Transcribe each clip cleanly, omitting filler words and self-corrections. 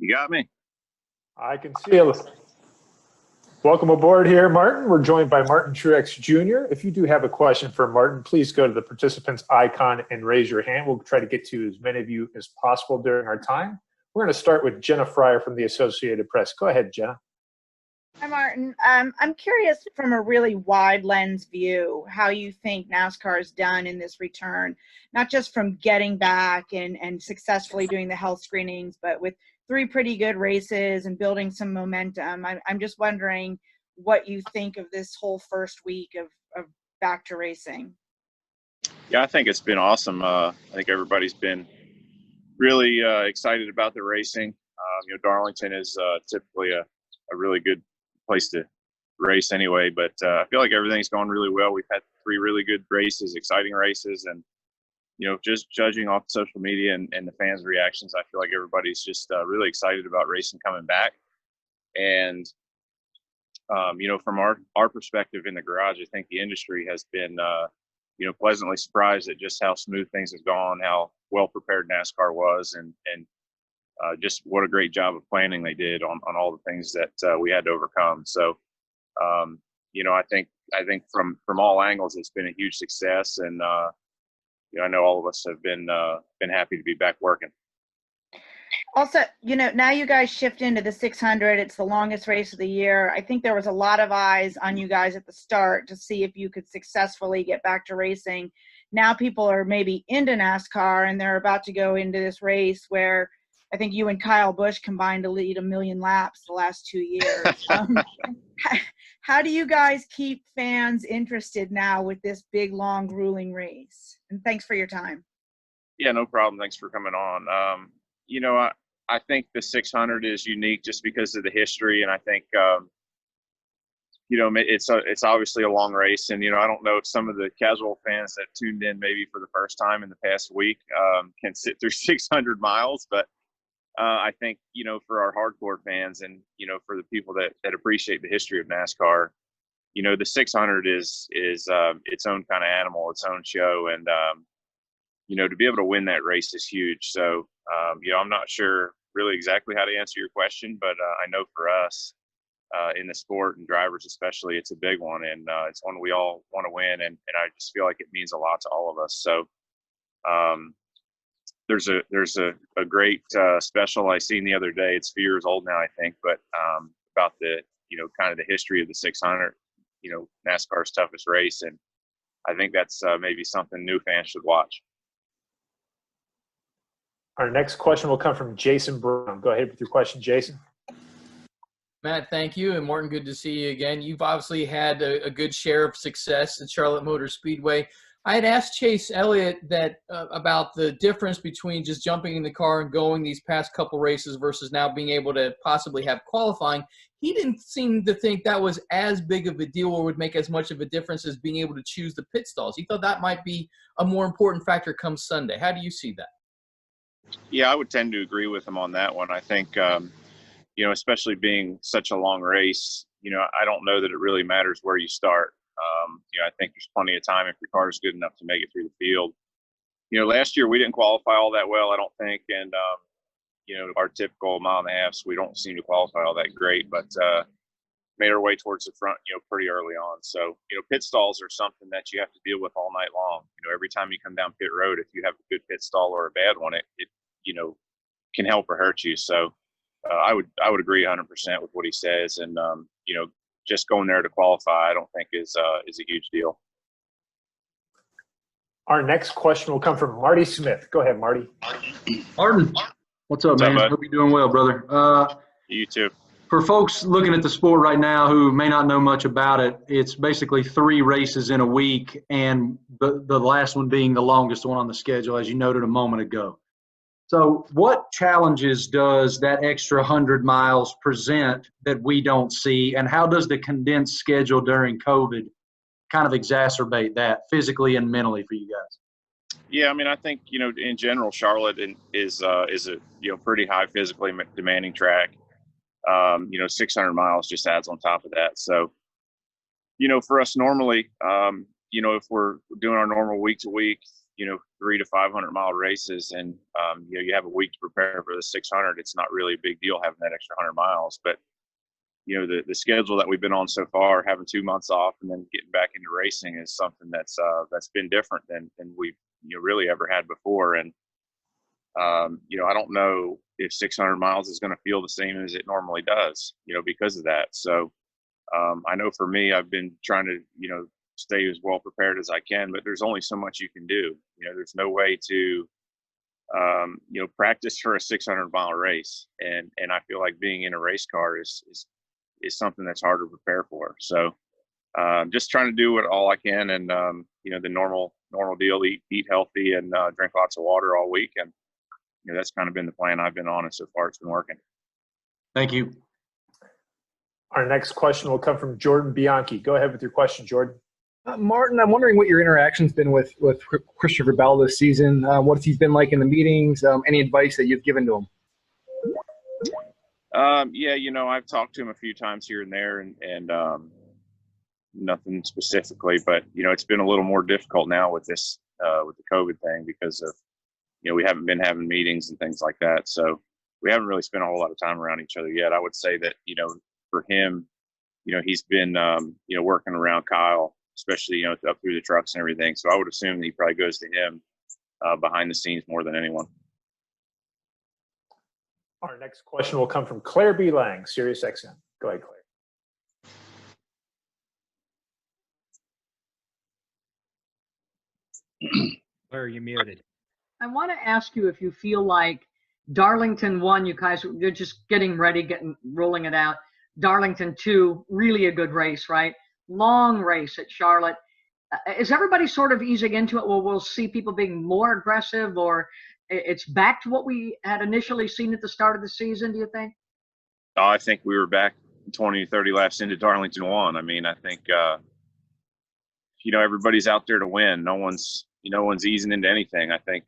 You got me? I can see it. Welcome aboard here, Martin. We're joined by Martin Truex Jr. If you do have a question for Martin, please go to the participants icon and raise your hand. We'll try to get to as many of you as possible during our time. We're going to start with Jenna Fryer from the Associated Press. Go ahead, Jenna. Hi, Martin. I'm curious from a really wide lens view how you think NASCAR has done in this return, not just from getting back and successfully doing the health screenings, but with 3 pretty good races and building some momentum. I'm just wondering what you think of this whole first week of back to racing. Yeah, I think it's been awesome. I think everybody's been really excited about the racing. Darlington is typically a really good place to race anyway, but I feel like everything's going really well. We've had 3 really good races, exciting races, and just judging off social media and the fans' reactions, I feel like everybody's just really excited about racing coming back. And from our perspective in the garage, I think the industry has been pleasantly surprised at just how smooth things have gone, how well prepared NASCAR was, and just what a great job of planning they did on all the things that we had to overcome. So, I think from all angles, it's been a huge success, and I know all of us have been happy to be back working. Also, now you guys shift into the 600. It's the longest race of the year. I think there was a lot of eyes on you guys at the start to see if you could successfully get back to racing. Now people are maybe into NASCAR, and they're about to go into this race where I think you and Kyle Busch combined to lead 1 million laps the last 2 years. How do you guys keep fans interested now with this big, long, grueling race? And thanks for your time. Yeah, no problem. Thanks for coming on. I think the 600 is unique just because of the history, and I think it's obviously a long race, and I don't know if some of the casual fans that tuned in maybe for the first time in the past week can sit through 600 miles, but I think for our hardcore fans and for the people that appreciate the history of NASCAR, the 600 is its own kind of animal, its own show, and to be able to win that race is huge. So I'm not sure really exactly how to answer your question, but I know for us in the sport and drivers especially, it's a big one, and it's one we all want to win, and I just feel like it means a lot to all of us. So there's a great special I seen the other day. It's a few years old now, I think, but about the kind of the history of the 600, NASCAR's toughest race, and I think that's maybe something new fans should watch. Our next question will come from Jason Brown. Go ahead with your question, Jason. Matt, thank you. And Martin, good to see you again. You've obviously had a good share of success at Charlotte Motor Speedway. I had asked Chase Elliott about the difference between just jumping in the car and going these past couple races versus now being able to possibly have qualifying. He didn't seem to think that was as big of a deal or would make as much of a difference as being able to choose the pit stalls. He thought that might be a more important factor come Sunday. How do you see that? Yeah, I would tend to agree with him on that one. I think, especially being such a long race, I don't know that it really matters where you start. I think there's plenty of time if your car is good enough to make it through the field. Last year we didn't qualify all that well, I don't think, and our typical mile and a half, so we don't seem to qualify all that great, but made our way towards the front, pretty early on. So, pit stalls are something that you have to deal with all night long. Every time you come down pit road, if you have a good pit stall or a bad one, it can help or hurt you. So I would agree 100% with what he says, and just going there to qualify, I don't think is a huge deal. Our next question will come from Marty Smith. Go ahead, Marty. Martin, what's up, man? Hope you're doing well, brother. You too. For folks looking at the sport right now who may not know much about it, it's basically 3 races in a week, and the last one being the longest one on the schedule, as you noted a moment ago. So what challenges does that extra 100 miles present that we don't see, and how does the condensed schedule during COVID kind of exacerbate that physically and mentally for you guys? Yeah, I mean, I think, in general, Charlotte is a, pretty high physically demanding track. 600 miles just adds on top of that. So, for us normally, if we're doing our normal week to week, 300 to 500-mile races, and you have a week to prepare for the 600, it's not really a big deal having that extra 100 miles. But the schedule that we've been on so far, having 2 months off and then getting back into racing, is something that's been different than we've really ever had before. And I don't know if 600 miles is going to feel the same as it normally does, because of that. So I know for me, I've been trying to stay as well prepared as I can, but there's only so much you can do. There's no way to practice for a 600-mile race, and I feel like being in a race car is something that's hard to prepare for. So just trying to do all I can, and the normal deal: eat healthy and drink lots of water all week. And that's kind of been the plan I've been on, and so far it's been working. Thank you. Our next question will come from Jordan Bianchi. Go ahead with your question, Jordan. Martin, I'm wondering what your interaction's been with Christopher Bell this season. What's he been like in the meetings? Any advice that you've given to him? I've talked to him a few times here and there, and nothing specifically, but it's been a little more difficult now with this with the COVID thing, because of we haven't been having meetings and things like that. So we haven't really spent a whole lot of time around each other yet. I would say that for him, he's been working around Kyle, especially up through the trucks and everything. So I would assume that he probably goes to him behind the scenes more than anyone. Our next question will come from Claire B. Lang, Sirius XM. Go ahead, Claire. Claire, you're muted. I want to ask you if you feel like Darlington 1, you're just getting ready, rolling it out. Darlington 2, really a good race, right? Long race at Charlotte. Is everybody sort of easing into it? Well, we'll see people being more aggressive, or it's back to what we had initially seen at the start of the season, do you think? Oh, I think we were back 20, 30 laps into Darlington 1. I mean, I think, everybody's out there to win. No one's easing into anything. I think,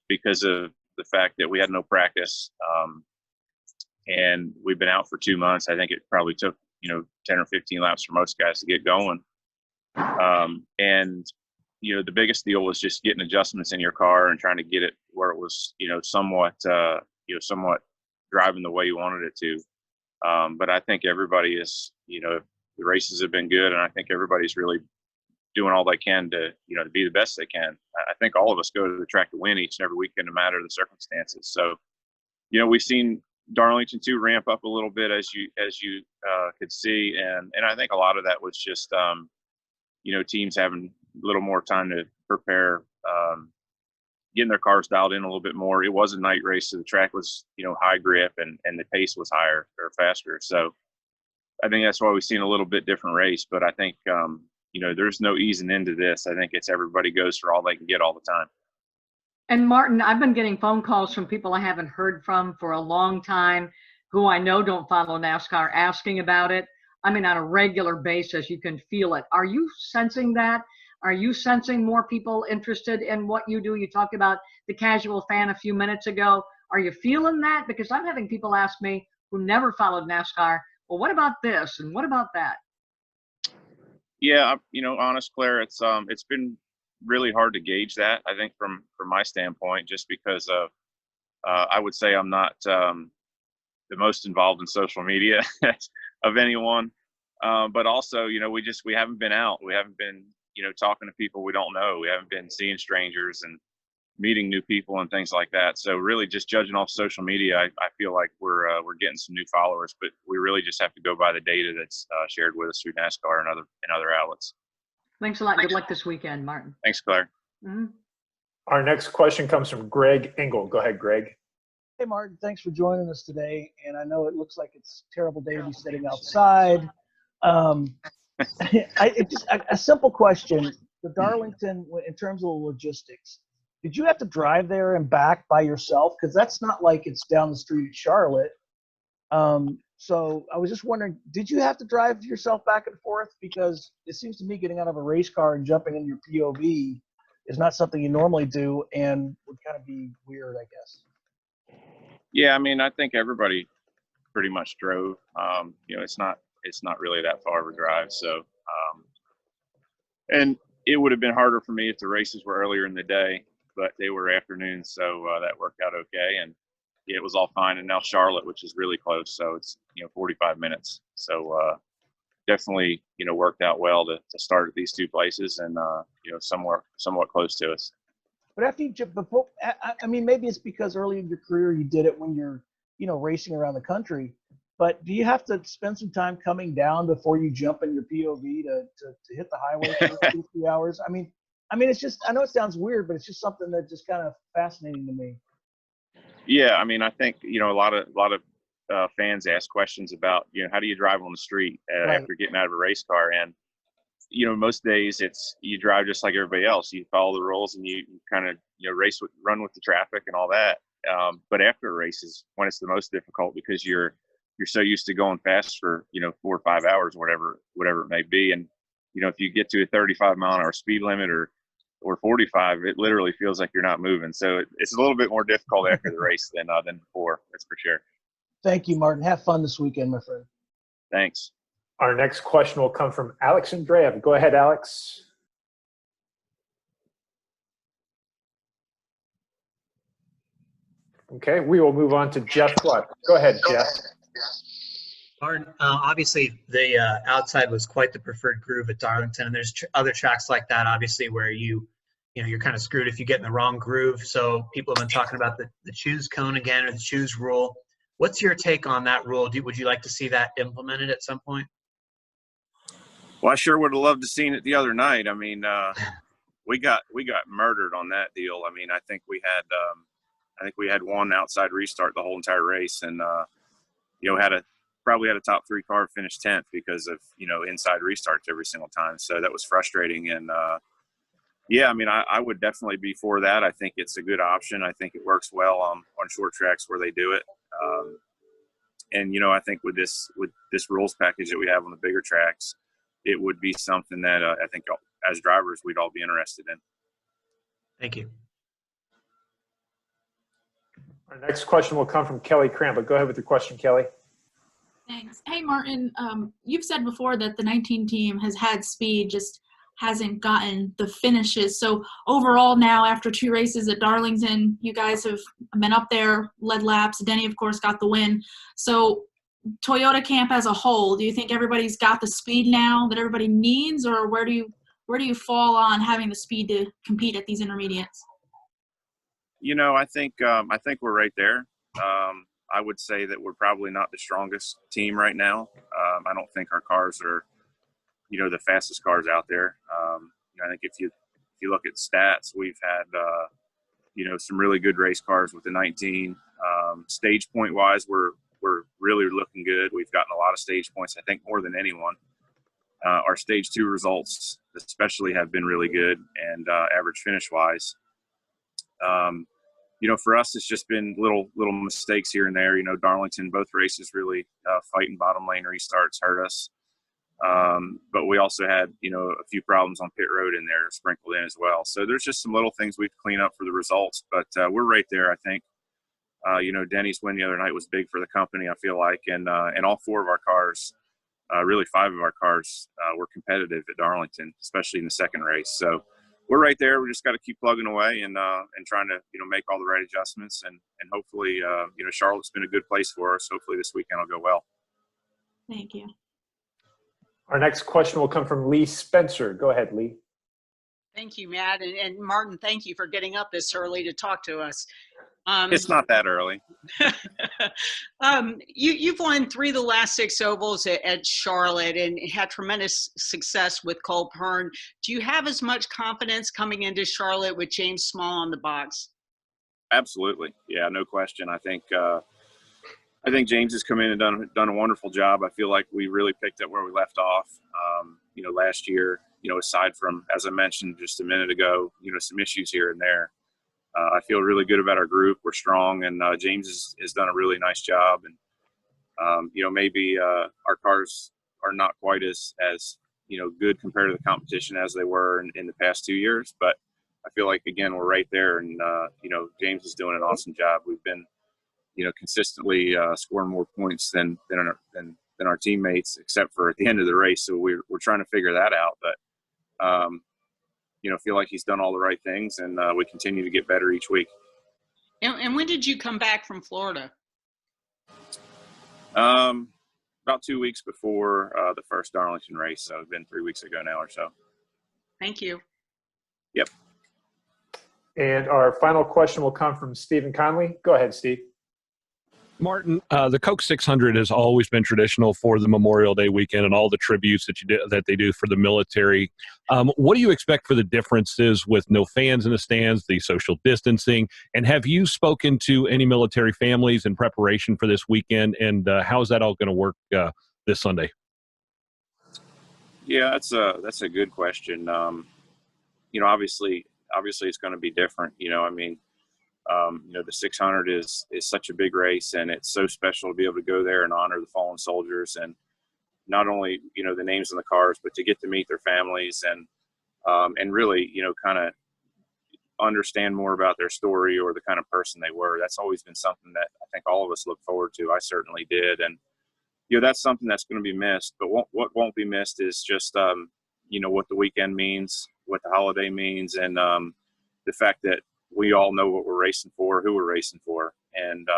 because of the fact that we had no practice, and we've been out for 2 months, I think it probably took, 10 or 15 laps for most guys to get going. And the biggest deal was just getting adjustments in your car and trying to get it where it was, somewhat driving the way you wanted it to. But I think everybody is, the races have been good, and I think everybody's really doing all they can to, to be the best they can. I think all of us go to the track to win each and every weekend, no matter the circumstances. So, we've seen Darlington 2 ramp up a little bit, as you could see, and I think a lot of that was just teams having a little more time to prepare, getting their cars dialed in a little bit more. It was a night race, so the track was high grip, and the pace was higher or faster. So I think that's why we've seen a little bit different race. But I think there's no easing into this. I think it's everybody goes for all they can get all the time. And Martin, I've been getting phone calls from people I haven't heard from for a long time, who I know don't follow NASCAR, asking about it. I mean, on a regular basis, you can feel it. Are you sensing that? Are you sensing more people interested in what you do? You talked about the casual fan a few minutes ago. Are you feeling that? Because I'm having people ask me who never followed NASCAR, well, what about this and what about that? Yeah, honest, Claire, it's been really hard to gauge that, I think, from my standpoint, just because of I would say I'm not the most involved in social media of anyone, but also we haven't been out, we haven't been talking to people we don't know, we haven't been seeing strangers and meeting new people and things like that. So really, just judging off social media, I feel like we're getting some new followers, but we really just have to go by the data that's shared with us through NASCAR and other outlets. Thanks a lot. Good luck this weekend, Martin. Thanks, Claire. Mm-hmm. Our next question comes from Greg Engel. Go ahead, Greg. Hey, Martin. Thanks for joining us today. And I know it looks like it's a terrible day to be sitting outside. A simple question. The Darlington, in terms of the logistics, did you have to drive there and back by yourself? Because that's not like it's down the street at Charlotte. So I was just wondering, did you have to drive yourself back and forth? Because it seems to me getting out of a race car and jumping in your POV is not something you normally do, and would kind of be weird, I guess. Yeah, I mean, I think everybody pretty much drove. It's not really that far of a drive. So, And it would have been harder for me if the races were earlier in the day, but they were afternoons, so that worked out okay. And yeah, it was all fine. And now Charlotte, which is really close, so it's 45 minutes. So definitely worked out well to start at these two places and somewhat close to us. But after you jump, before, I mean, maybe it's because early in your career you did it when you're, racing around the country. But do you have to spend some time coming down before you jump in your POV to hit the highway for 2-3 hours? I mean, it's just, I know it sounds weird, but it's just something that's just kind of fascinating to me. Yeah, I mean, I think a lot of fans ask questions about how do you drive on the street Right. after getting out of a race car, and most days you drive just like everybody else. You follow the rules and you kind of run with the traffic and all that. But after a race is when it's the most difficult because you're so used to going fast for 4 or 5 hours, whatever it may be, and if you get to a 35-mile-an-hour speed limit or 45, it literally feels like you're not moving. So it's a little bit more difficult after the race than before. That's for sure. Thank you, Martin. Have fun this weekend, my friend. Thanks. Our next question will come from Alex Andreev. Go ahead, Alex. Okay, we will move on to Jeff Gluck. Go ahead, Jeff. Martin, obviously the outside was quite the preferred groove at Darlington, and there's other tracks like that, obviously, where you're kind of screwed if you get in the wrong groove. So people have been talking about the choose cone again, or the choose rule. What's your take on that rule? Would you like to see that implemented at some point? Well, I sure would have loved to seen it the other night. I mean, we got murdered on that deal. I mean, I think we had one outside restart the whole entire race, and probably had a top 3 car finish 10th because of inside restarts every single time. So that was frustrating. And yeah, I mean, I would definitely be for that. I think it's a good option. I think it works well on short tracks where they do it. And I think with this rules package that we have on the bigger tracks, it would be something that I think as drivers we'd all be interested in. Thank you. Our next question will come from Kelly Cramp. Go ahead with your question, Kelly. Thanks. Hey, Martin, you've said before that the 19 team has had speed, just hasn't gotten the finishes. So overall now, after 2 races at Darlington, you guys have been up there, led laps. Denny, of course, got the win. So Toyota camp as a whole, do you think everybody's got the speed now that everybody needs, or where do you fall on having the speed to compete at these intermediates? I think we're right there. I would say that we're probably not the strongest team right now. I don't think our cars are, the fastest cars out there. I think if you look at stats, we've had, some really good race cars with the 19. Stage point wise, we're really looking good. We've gotten a lot of stage points, I think more than anyone. Our stage 2 results especially have been really good, and average finish wise. For us, it's just been little mistakes here and there. Darlington, both races really fighting bottom lane restarts hurt us. But we also had, a few problems on pit road in there sprinkled in as well. So there's just some little things we have to clean up for the results. But we're right there, I think. Denny's win the other night was big for the company, I feel like. And all 4 of our cars, really 5 of our cars, were competitive at Darlington, especially in the second race. So we're right there. We just got to keep plugging away and trying to, make all the right adjustments. And hopefully, Charlotte's been a good place for us. Hopefully this weekend will go well. Thank you. Our next question will come from Lee Spencer. Go ahead, Lee. Thank you, Matt. And Martin, thank you for getting up this early to talk to us. It's not that early. You've won 3 of the last 6 ovals at Charlotte and had tremendous success with Cole Pearn. Do you have as much confidence coming into Charlotte with James Small on the box? Absolutely. Yeah, no question. I think James has come in and done a wonderful job. I feel like we really picked up where we left off. Last year, aside from, as I mentioned just a minute ago, some issues here and there. I feel really good about our group. We're strong, and James has done a really nice job. And maybe our cars are not quite as good compared to the competition as they were in the past 2 years. But I feel like again we're right there, and James is doing an awesome job. We've been consistently scoring more points than our teammates, except for at the end of the race. So we're trying to figure that out. But feel like he's done all the right things, and we continue to get better each week. And when did you come back from Florida? About 2 weeks before the first Darlington race, so it's been 3 weeks ago now or so. Thank you. Yep. And our final question will come from Stephen Conley. Go ahead, Steve. Martin, the Coke 600 has always been traditional for the Memorial Day weekend and all the tributes that they do for the military. What do you expect for the differences with no fans in the stands, the social distancing, and have you spoken to any military families in preparation for this weekend? And how is that all going to work this Sunday? Yeah, that's a good question. Obviously it's going to be different. The 600 is such a big race, and it's so special to be able to go there and honor the fallen soldiers, and not only the names on the cars, but to get to meet their families and really kind of understand more about their story or the kind of person they were. That's always been something that I think all of us look forward to. I certainly did, and that's something that's going to be missed. But what won't be missed is just what the weekend means, what the holiday means, and the fact that we all know what we're racing for, who we're racing for. And,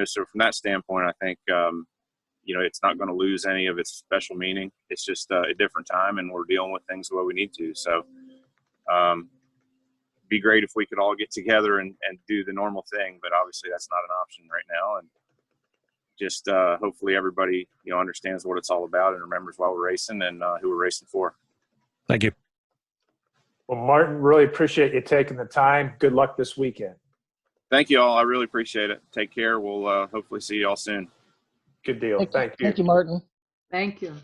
so from that standpoint, I think, it's not going to lose any of its special meaning. It's just a different time, and we're dealing with things the way we need to. So be great if we could all get together and do the normal thing, but obviously that's not an option right now. And just hopefully everybody, understands what it's all about and remembers why we're racing and who we're racing for. Thank you. Well, Martin, really appreciate you taking the time. Good luck this weekend. Thank you all. I really appreciate it. Take care. We'll hopefully see you all soon. Good deal. Thank you. Thank you, Martin. Thank you.